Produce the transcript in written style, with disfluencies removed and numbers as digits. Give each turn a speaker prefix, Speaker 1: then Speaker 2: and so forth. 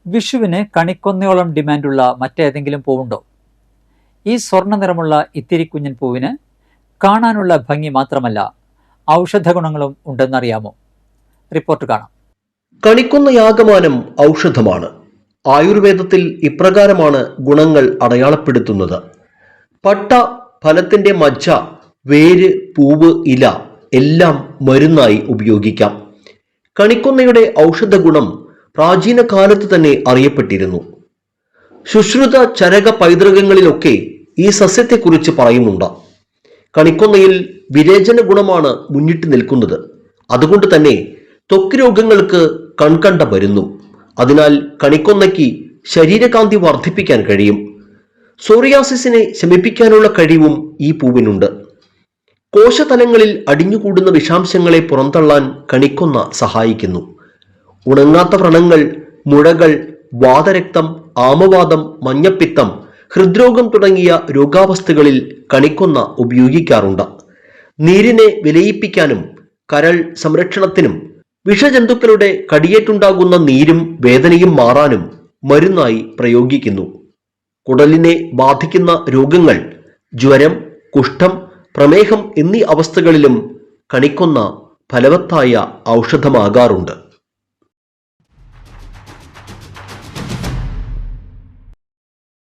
Speaker 1: വിഷുവിന് കണിക്കൊന്നയോളം ഡിമാൻഡുള്ള മറ്റേതെങ്കിലും പൂവുണ്ടോ? ഈ സ്വർണ്ണ നിറമുള്ള ഇത്തിരി കുഞ്ഞൻ പൂവിന് കാണാനുള്ള ഭംഗി മാത്രമല്ല ഔഷധ ഗുണങ്ങളും ഉണ്ടെന്നറിയാമോ? റിപ്പോർട്ട് കാണാം.
Speaker 2: കണിക്കൊന്നയാകമാനം ഔഷധമാണ്. ആയുർവേദത്തിൽ ഇപ്രകാരമാണ് ഗുണങ്ങൾ അടയാളപ്പെടുത്തുന്നത്. പട്ട, ഫലത്തിന്റെ മജ്ജ, വേര്, പൂവ്, ഇല എല്ലാം മരുന്നായി ഉപയോഗിക്കാം. കണിക്കൊന്നയുടെ ഔഷധ ഗുണം പ്രാചീന കാലത്ത് തന്നെ അറിയപ്പെട്ടിരുന്നു. സുശ്രുത ചരക പൈതൃകങ്ങളിലൊക്കെ ഈ സസ്യത്തെക്കുറിച്ച് പറയുന്നുണ്ട്. കണിക്കൊന്നയിൽ വിരേചന ഗുണമാണ് മുന്നിട്ട് നിൽക്കുന്നത്. അതുകൊണ്ട് തന്നെ ത്വക്ക് രോഗങ്ങൾക്ക് കൺകണ്ട മരുന്നും. അതിനാൽ കണിക്കൊന്നയ്ക്ക് ശരീരകാന്തി വർദ്ധിപ്പിക്കാൻ കഴിയും. സോറിയാസിസിനെ ശമിപ്പിക്കാനുള്ള കഴിവും ഈ പൂവിനുണ്ട്. കോശതലങ്ങളിൽ അടിഞ്ഞുകൂടുന്ന വിഷാംശങ്ങളെ പുറന്തള്ളാൻ കണിക്കൊന്ന സഹായിക്കുന്നു. ഉണങ്ങാത്ത വ്രണങ്ങൾ, മുഴകൾ, വാതരക്തം, ആമവാദം, മഞ്ഞപ്പിത്തം, ഹൃദ്രോഗം തുടങ്ങിയ രോഗാവസ്ഥകളിൽ കണിക്കൊന്ന ഉപയോഗിക്കാറുണ്ട്. നീരിനെ വിലയിപ്പിക്കാനും കരൾ സംരക്ഷണത്തിനും വിഷജന്തുക്കളുടെ കടിയേറ്റുണ്ടാകുന്ന നീരും വേദനയും മാറാനും മരുന്നായി പ്രയോഗിക്കുന്നു. കുടലിനെ ബാധിക്കുന്ന രോഗങ്ങൾ, ജ്വരം, കുഷ്ഠം, പ്രമേഹം എന്നീ അവസ്ഥകളിലും കണിക്കൊന്ന ഫലവത്തായ ഔഷധമാകാറുണ്ട്.